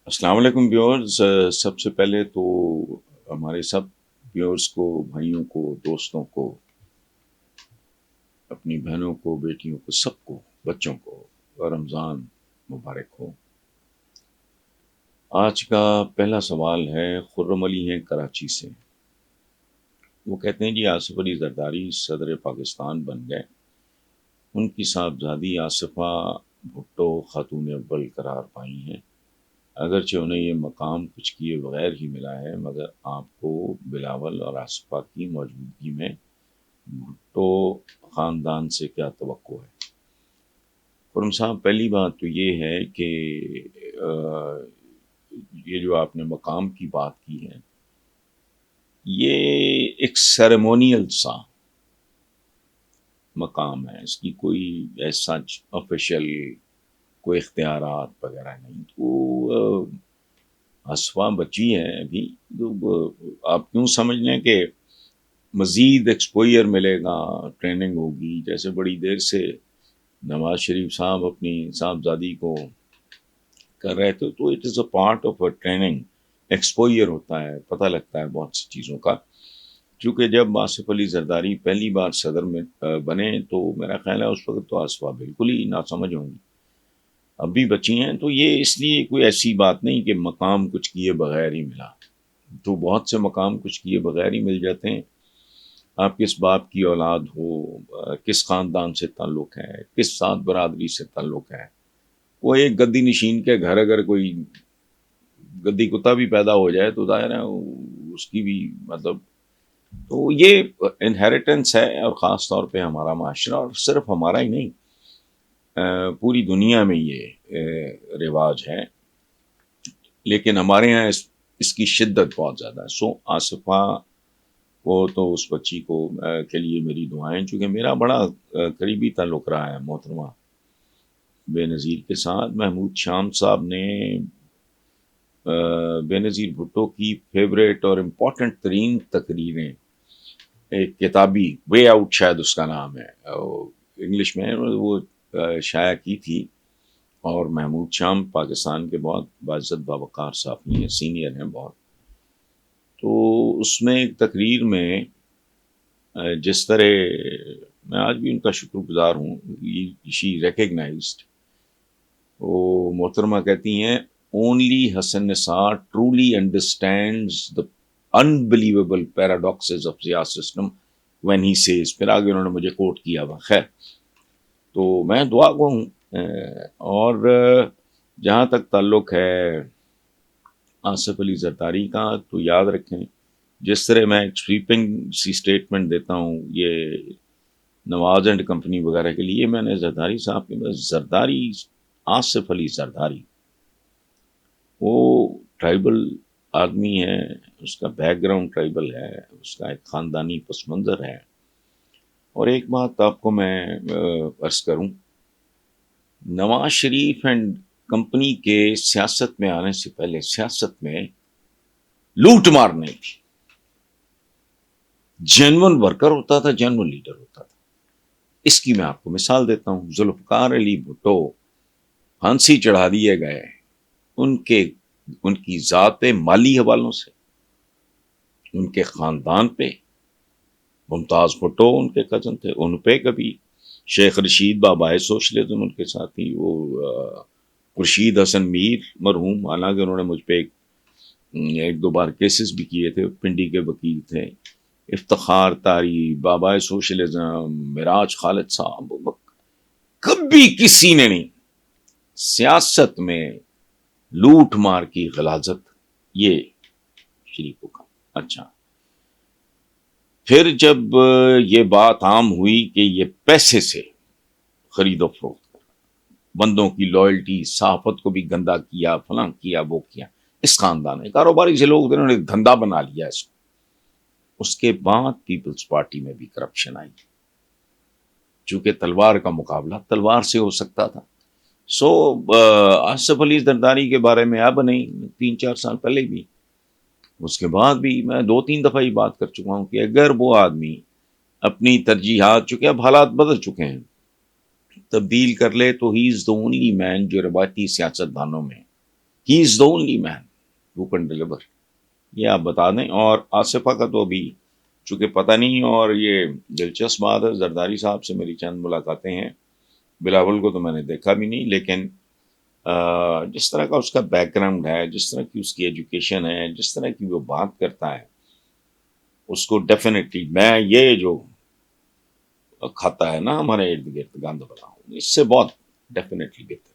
السلام علیکم ویورز، سب سے پہلے تو ہمارے سب ویورز کو، بھائیوں کو، دوستوں کو، اپنی بہنوں کو، بیٹیوں کو، سب کو، بچوں کو رمضان مبارک ہو۔ آج کا پہلا سوال ہے، خرم علی ہیں کراچی سے۔ وہ کہتے ہیں جی آصف علی زرداری صدر پاکستان بن گئے، ان کی صاحبزادی آصفہ بھٹو خاتون اول قرار پائی ہیں، اگرچہ انہیں یہ مقام کچھ کیے بغیر ہی ملا ہے، مگر آپ کو بلاول اور آصفہ کی موجودگی میں بھٹو خاندان سے کیا توقع ہے؟ خرم صاحب، پہلی بات تو یہ ہے کہ یہ جو آپ نے مقام کی بات کی ہے، یہ ایک سیریمونیل سا مقام ہے، اس کی کوئی ایسا آفیشیل کوئی اختیارات وغیرہ نہیں۔ تو اسوا بچی ہے ابھی، تو آپ کیوں سمجھ لیں کہ مزید ایکسپوئر ملے گا، ٹریننگ ہوگی، جیسے بڑی دیر سے نواز شریف صاحب اپنی صاحبزادی کو کر رہے تھے، تو it is a part of a training, exposure ہوتا ہے، پتہ لگتا ہے بہت سی چیزوں کا۔ چونکہ جب آصف علی زرداری پہلی بار صدر میں بنے تو میرا خیال ہے اس وقت تو آصفہ بالکل ہی ناسمجھ ہوں گی، اب بھی بچی ہیں، تو یہ اس لیے کوئی ایسی بات نہیں کہ مقام کچھ کیے بغیر ہی ملا، تو بہت سے مقام کچھ کیے بغیر ہی مل جاتے ہیں۔ آپ کس باپ کی اولاد ہو، کس خاندان سے تعلق ہے، کس سات برادری سے تعلق ہے، وہ ایک گدی نشین کے گھر اگر کوئی گدی کتا بھی پیدا ہو جائے تو ظاہر ہے اس کی بھی مطلب، تو یہ انہیریٹنس ہے، اور خاص طور پہ ہمارا معاشرہ، اور صرف ہمارا ہی نہیں، پوری دنیا میں یہ رواج ہے، لیکن ہمارے یہاں اس کی شدت بہت زیادہ ہے۔ سو آصفہ کو تو اس بچی کو کے لیے میری دعائیں، چونکہ میرا بڑا قریبی تعلق رہا ہے محترمہ بے نظیر کے ساتھ۔ محمود شام صاحب نے بے نظیر بھٹو کی فیوریٹ اور امپورٹنٹ ترین تقریریں، ایک کتابی وے آؤٹ شاید اس کا نام ہے، انگلش میں وہ شائع کی تھی، اور محمود شام پاکستان کے بہت باعزت باوقار صحافی ہیں، سینئر ہیں بہت۔ تو اس میں ایک تقریر میں جس طرح میں آج بھی ان کا شکر گزار ہوں، شی ریکگنائزڈ، وہ محترمہ کہتی ہیں only Hassan Nisar truly understands the unbelievable paradoxes of the system when he says، پھر آگے انہوں نے مجھے کوٹ کیا ہوا، خیر تو میں دعا گو ہوں۔ اور جہاں تک تعلق ہے آصف علی زرداری کا، تو یاد رکھیں جس طرح میں ایک سویپنگ سی سٹیٹمنٹ دیتا ہوں یہ نواز اینڈ کمپنی وغیرہ کے لیے، میں نے زرداری صاحب کے بعد زرداری، آصف علی زرداری، وہ ٹرائبل آدمی ہے، اس کا بیک گراؤنڈ ٹرائبل ہے، اس کا ایک خاندانی پس منظر ہے۔ اور ایک بات آپ کو میں عرض کروں، نواز شریف اینڈ کمپنی کے سیاست میں آنے سے پہلے سیاست میں لوٹ مار نہیں تھی، جینون ورکر ہوتا تھا، جینون لیڈر ہوتا تھا۔ اس کی میں آپ کو مثال دیتا ہوں، ذوالفقار علی بھٹو پھانسی چڑھا دیے گئے ان کی ذات مالی حوالوں سے، ان کے خاندان پہ، ممتاز بھٹو ان کے کزن تھے، ان پہ کبھی شیخ رشید بابائے سوشلزم ان کے ساتھی، وہ خورشید حسن میر مرحوم، حالانکہ انہوں نے مجھ پہ ایک دو بار کیسز بھی کیے تھے، پنڈی کے وکیل تھے، افتخار تاری، بابائے سوشلزم، مراج خالد صاحب، کبھی کسی نے نہیں سیاست میں لوٹ مار کی غلاظت یہ شریفوں کا۔ اچھا، پھر جب یہ بات عام ہوئی کہ یہ پیسے سے خرید و فروخت، بندوں کی لائلٹی، صحافت کو بھی گندا کیا، فلاں کیا، وہ کیا، اس خاندان میں کاروباری سے لوگ انہوں نے دھندا بنا لیا اس کو۔ اس کے بعد پیپلز پارٹی میں بھی کرپشن آئی، چونکہ تلوار کا مقابلہ تلوار سے ہو سکتا تھا۔ سو آصف علی زرداری کے بارے میں اب نہیں، 3-4 سال پہلے بھی، اس کے بعد بھی میں 2-3 دفعہ یہ بات کر چکا ہوں کہ اگر وہ آدمی اپنی ترجیحات، چونکہ اب حالات بدل چکے ہیں، تبدیل کر لے، تو ہی از دا اونلی مین جو روایتی سیاست دانوں میں ہی is the only man who can deliver. یہ آپ بتا دیں. اور آصفہ کا تو ابھی چونکہ پتہ نہیں، اور یہ دلچسپ بات ہے، زرداری صاحب سے میری چند ملاقاتیں ہیں. بلاول کو تو میں نے دیکھا بھی نہیں، لیکن جس طرح کا اس کا بیک گراؤنڈ ہے، جس طرح کی اس کی ایجوکیشن ہے، جس طرح کی وہ بات کرتا ہے، اس کو ڈیفینیٹلی میں یہ جو کھاتا ہے نا ہمارے ارد گرد گند بتاؤں، اس سے بہت ڈیفینیٹلی بہتر.